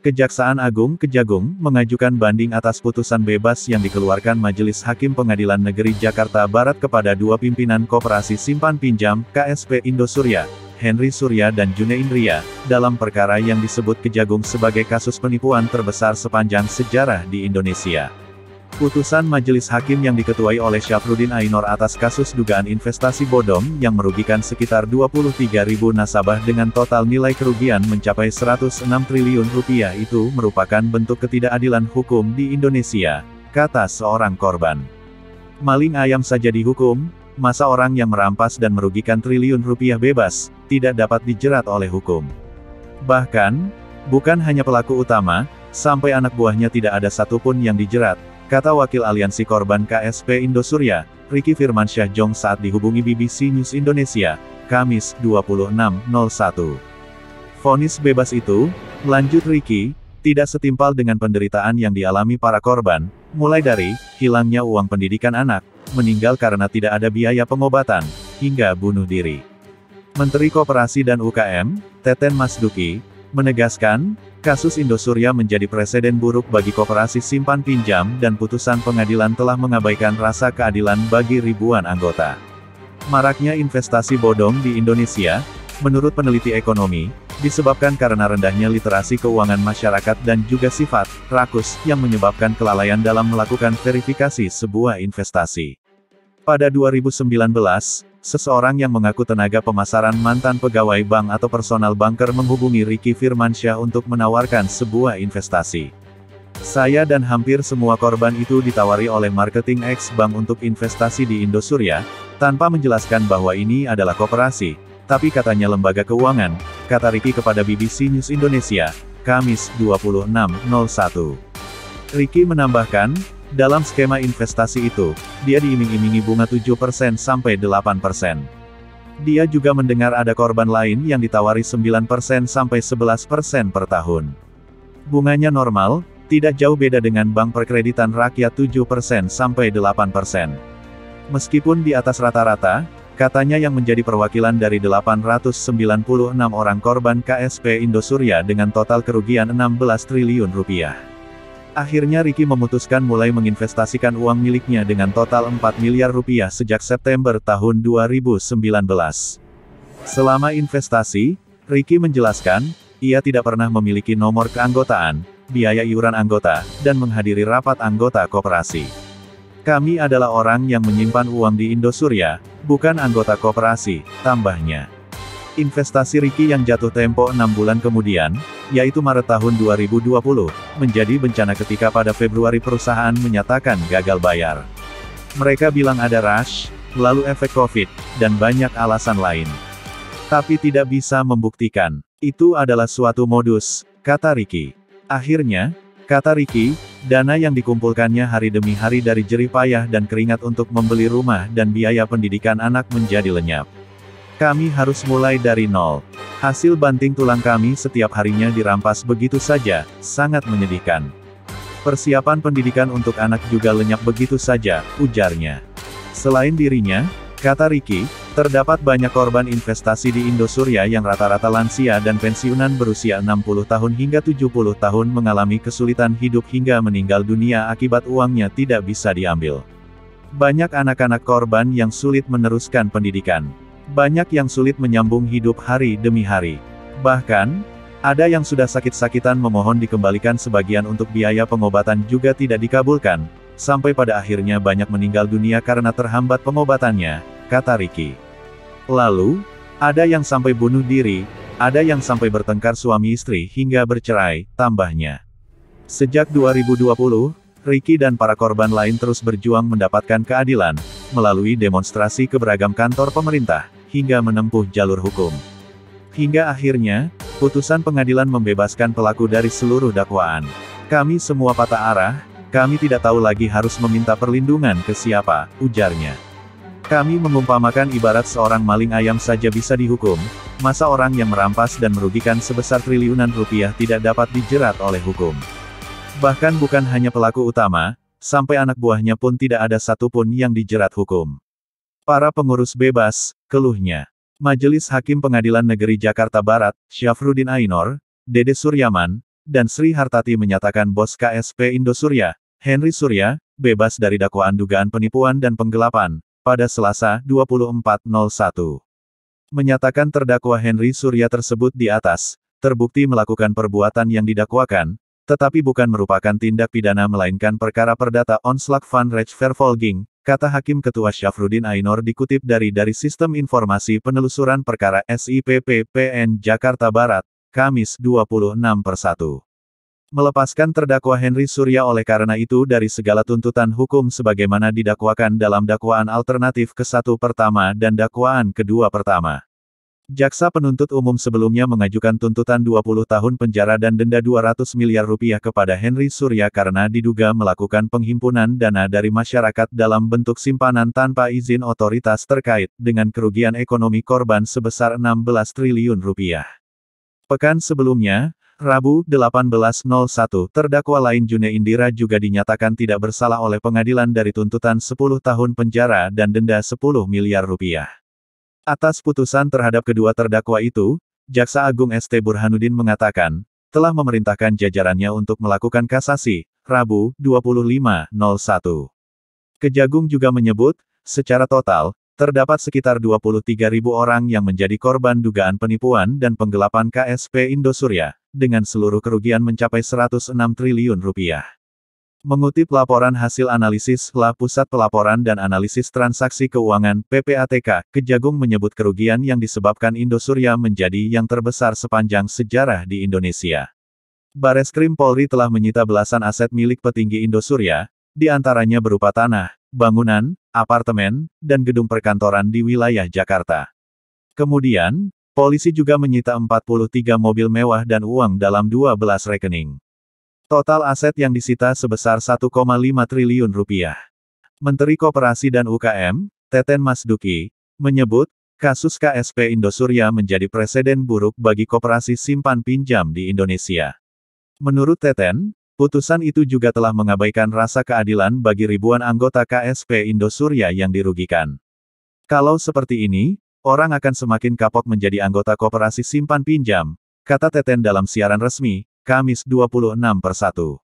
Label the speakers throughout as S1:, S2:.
S1: Kejaksaan Agung Kejagung mengajukan banding atas putusan bebas yang dikeluarkan Majelis Hakim Pengadilan Negeri Jakarta Barat kepada dua pimpinan Koperasi Simpan Pinjam (KSP) Indosurya, Henry Surya dan June Indria, dalam perkara yang disebut Kejagung sebagai kasus penipuan terbesar sepanjang sejarah di Indonesia. Putusan Majelis Hakim yang diketuai oleh Syafruddin Ainur atas kasus dugaan investasi bodong yang merugikan sekitar 23.000 nasabah dengan total nilai kerugian mencapai 106 triliun rupiah itu merupakan bentuk ketidakadilan hukum di Indonesia, kata seorang korban. Maling ayam saja dihukum, masa orang yang merampas dan merugikan triliun rupiah bebas, tidak dapat dijerat oleh hukum. Bahkan, bukan hanya pelaku utama, sampai anak buahnya tidak ada satupun yang dijerat, kata Wakil Aliansi Korban KSP Indosurya, Ricky Firmansyah Jong saat dihubungi BBC News Indonesia, Kamis, 26/01. Vonis bebas itu, lanjut Ricky, tidak setimpal dengan penderitaan yang dialami para korban, mulai dari hilangnya uang pendidikan anak, meninggal karena tidak ada biaya pengobatan, hingga bunuh diri. Menteri Koperasi dan UKM, Teten Masduki, menegaskan, kasus Indosurya menjadi presiden buruk bagi koperasi simpan pinjam dan putusan pengadilan telah mengabaikan rasa keadilan bagi ribuan anggota. Maraknya investasi bodong di Indonesia, menurut peneliti ekonomi, disebabkan karena rendahnya literasi keuangan masyarakat dan juga sifat rakus yang menyebabkan kelalaian dalam melakukan verifikasi sebuah investasi. Pada 2019, seseorang yang mengaku tenaga pemasaran mantan pegawai bank atau personal banker menghubungi Ricky Firmansyah untuk menawarkan sebuah investasi. Saya dan hampir semua korban itu ditawari oleh marketing ex-bank untuk investasi di Indosurya, tanpa menjelaskan bahwa ini adalah koperasi, tapi katanya lembaga keuangan, kata Ricky kepada BBC News Indonesia, Kamis, 26/01. Ricky menambahkan, dalam skema investasi itu, dia diiming-imingi bunga 7% sampai 8%. Dia juga mendengar ada korban lain yang ditawari 9% sampai 11% per tahun. Bunganya normal, tidak jauh beda dengan bank perkreditan rakyat 7% sampai 8%. Meskipun di atas rata-rata, katanya yang menjadi perwakilan dari 896 orang korban KSP Indosurya dengan total kerugian 16 triliun rupiah. Akhirnya Ricky memutuskan mulai menginvestasikan uang miliknya dengan total 4 miliar rupiah sejak September tahun 2019. Selama investasi, Ricky menjelaskan, ia tidak pernah memiliki nomor keanggotaan, biaya iuran anggota, dan menghadiri rapat anggota koperasi. Kami adalah orang yang menyimpan uang di Indosurya, bukan anggota koperasi, tambahnya. Investasi Ricky yang jatuh tempo 6 bulan kemudian, yaitu Maret tahun 2020, menjadi bencana ketika pada Februari perusahaan menyatakan gagal bayar. Mereka bilang ada rush, lalu efek COVID, dan banyak alasan lain. Tapi tidak bisa membuktikan. Itu adalah suatu modus, kata Ricky. Akhirnya, kata Ricky, dana yang dikumpulkannya hari demi hari dari jerih payah dan keringat untuk membeli rumah dan biaya pendidikan anak menjadi lenyap. Kami harus mulai dari nol. Hasil banting tulang kami setiap harinya dirampas begitu saja, sangat menyedihkan. Persiapan pendidikan untuk anak juga lenyap begitu saja, ujarnya. Selain dirinya, kata Ricky, terdapat banyak korban investasi di Indosurya yang rata-rata lansia dan pensiunan berusia 60 tahun hingga 70 tahun mengalami kesulitan hidup hingga meninggal dunia akibat uangnya tidak bisa diambil. Banyak anak-anak korban yang sulit meneruskan pendidikan. Banyak yang sulit menyambung hidup hari demi hari. Bahkan, ada yang sudah sakit-sakitan memohon dikembalikan sebagian untuk biaya pengobatan juga tidak dikabulkan, sampai pada akhirnya banyak meninggal dunia karena terhambat pengobatannya, kata Ricky. Lalu, ada yang sampai bunuh diri, ada yang sampai bertengkar suami istri hingga bercerai, tambahnya. Sejak 2020, Ricky dan para korban lain terus berjuang mendapatkan keadilan, melalui demonstrasi ke beragam kantor pemerintah, hingga menempuh jalur hukum. Hingga akhirnya, putusan pengadilan membebaskan pelaku dari seluruh dakwaan. Kami semua patah arah, kami tidak tahu lagi harus meminta perlindungan ke siapa, ujarnya. Kami mengumpamakan ibarat seorang maling ayam saja bisa dihukum, masa orang yang merampas dan merugikan sebesar triliunan rupiah tidak dapat dijerat oleh hukum. Bahkan bukan hanya pelaku utama, sampai anak buahnya pun tidak ada satupun yang dijerat hukum. Para pengurus bebas, keluhnya. Majelis Hakim Pengadilan Negeri Jakarta Barat, Syafruddin Ainur, Dede Suryaman, dan Sri Hartati menyatakan bos KSP Indosurya, Henry Surya, bebas dari dakwaan dugaan penipuan dan penggelapan, pada Selasa, 24/01. Menyatakan terdakwa Henry Surya tersebut di atas, terbukti melakukan perbuatan yang didakwakan, tetapi bukan merupakan tindak pidana melainkan perkara perdata onslaught van recht vervolging, kata Hakim Ketua Syafruddin Ainur dikutip dari Sistem Informasi Penelusuran Perkara SIPP PN Jakarta Barat, Kamis 26/01. Melepaskan terdakwa Henry Surya oleh karena itu dari segala tuntutan hukum sebagaimana didakwakan dalam dakwaan alternatif ke-1 pertama dan dakwaan kedua pertama. Jaksa penuntut umum sebelumnya mengajukan tuntutan 20 tahun penjara dan denda 200 miliar rupiah kepada Henry Surya karena diduga melakukan penghimpunan dana dari masyarakat dalam bentuk simpanan tanpa izin otoritas terkait dengan kerugian ekonomi korban sebesar 16 triliun rupiah. Pekan sebelumnya, Rabu, 18/01, terdakwa lain June Indira juga dinyatakan tidak bersalah oleh pengadilan dari tuntutan 10 tahun penjara dan denda 10 miliar rupiah. Atas putusan terhadap kedua terdakwa itu, Jaksa Agung ST Burhanuddin mengatakan, telah memerintahkan jajarannya untuk melakukan kasasi, Rabu, 25/01. Kejagung juga menyebut, secara total, terdapat sekitar 23.000 orang yang menjadi korban dugaan penipuan dan penggelapan KSP Indosurya, dengan seluruh kerugian mencapai 106 triliun rupiah. Mengutip laporan hasil analisis Pusat Pelaporan dan Analisis Transaksi Keuangan (PPATK), Kejagung menyebut kerugian yang disebabkan Indosurya menjadi yang terbesar sepanjang sejarah di Indonesia. Bareskrim Polri telah menyita belasan aset milik petinggi Indosurya, di antaranya berupa tanah, bangunan, apartemen, dan gedung perkantoran di wilayah Jakarta. Kemudian, polisi juga menyita 43 mobil mewah dan uang dalam 12 rekening. Total aset yang disita sebesar 1,5 triliun rupiah. Menteri Koperasi dan UKM, Teten Mas Duki, menyebut, kasus KSP Indosurya menjadi preseden buruk bagi koperasi simpan pinjam di Indonesia. Menurut Teten, putusan itu juga telah mengabaikan rasa keadilan bagi ribuan anggota KSP Indosurya yang dirugikan. Kalau seperti ini, orang akan semakin kapok menjadi anggota koperasi simpan pinjam, kata Teten dalam siaran resmi, Kamis 26/01.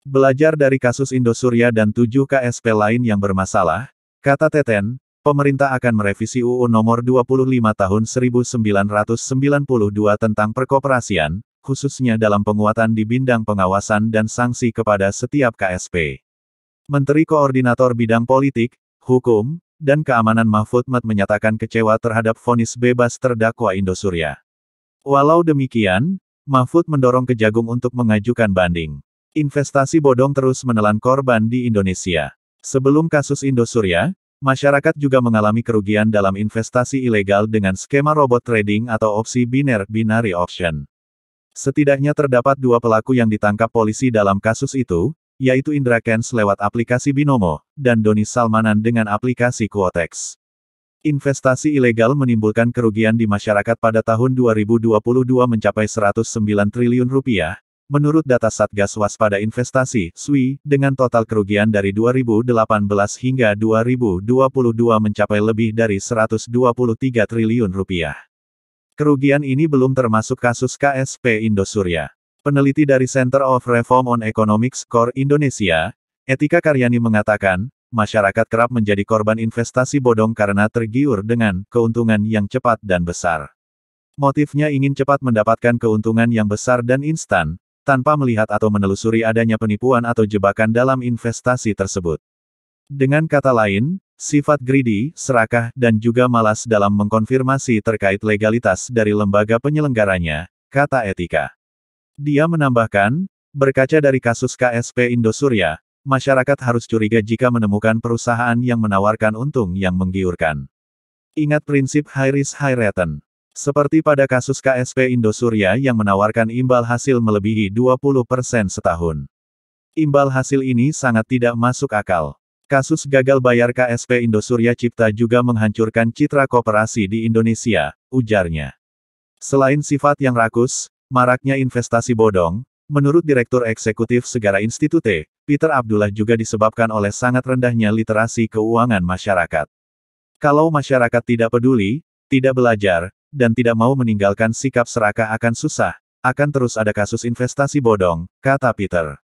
S1: Belajar dari kasus Indosurya dan 7 KSP lain yang bermasalah, kata Teten, pemerintah akan merevisi UU Nomor 25 Tahun 1992 tentang perkoperasian, khususnya dalam penguatan di bidang pengawasan dan sanksi kepada setiap KSP. Menteri Koordinator Bidang Politik, Hukum, dan Keamanan Mahfud MD menyatakan kecewa terhadap vonis bebas terdakwa Indosurya. Walau demikian, Mahfud mendorong Kejagung untuk mengajukan banding. Investasi bodong terus menelan korban di Indonesia. Sebelum kasus Indosurya, masyarakat juga mengalami kerugian dalam investasi ilegal dengan skema robot trading atau opsi biner binary option. Setidaknya terdapat 2 pelaku yang ditangkap polisi dalam kasus itu, yaitu Indra Kents lewat aplikasi Binomo, dan Doni Salmanan dengan aplikasi Quotex. Investasi ilegal menimbulkan kerugian di masyarakat pada tahun 2022 mencapai 109 triliun rupiah, menurut data Satgas Waspada Investasi, SWI, dengan total kerugian dari 2018 hingga 2022 mencapai lebih dari 123 triliun rupiah. Kerugian ini belum termasuk kasus KSP Indosurya. Peneliti dari Center of Reform on Economics, KOR Indonesia, Etika Karyani mengatakan, masyarakat kerap menjadi korban investasi bodong karena tergiur dengan keuntungan yang cepat dan besar. Motifnya ingin cepat mendapatkan keuntungan yang besar dan instan, tanpa melihat atau menelusuri adanya penipuan atau jebakan dalam investasi tersebut. Dengan kata lain, sifat greedy, serakah, dan juga malas dalam mengkonfirmasi terkait legalitas dari lembaga penyelenggaranya, kata Etika. Dia menambahkan, berkaca dari kasus KSP Indosurya, masyarakat harus curiga jika menemukan perusahaan yang menawarkan untung yang menggiurkan. Ingat prinsip high risk high return. Seperti pada kasus KSP Indosurya yang menawarkan imbal hasil melebihi 20% setahun. Imbal hasil ini sangat tidak masuk akal. Kasus gagal bayar KSP Indosurya Cipta juga menghancurkan citra koperasi di Indonesia, ujarnya. Selain sifat yang rakus, maraknya investasi bodong, menurut Direktur Eksekutif Segara Institute, Peter Abdullah juga disebabkan oleh sangat rendahnya literasi keuangan masyarakat. Kalau masyarakat tidak peduli, tidak belajar, dan tidak mau meninggalkan sikap serakah akan susah, Akan terus ada kasus investasi bodong, kata Peter.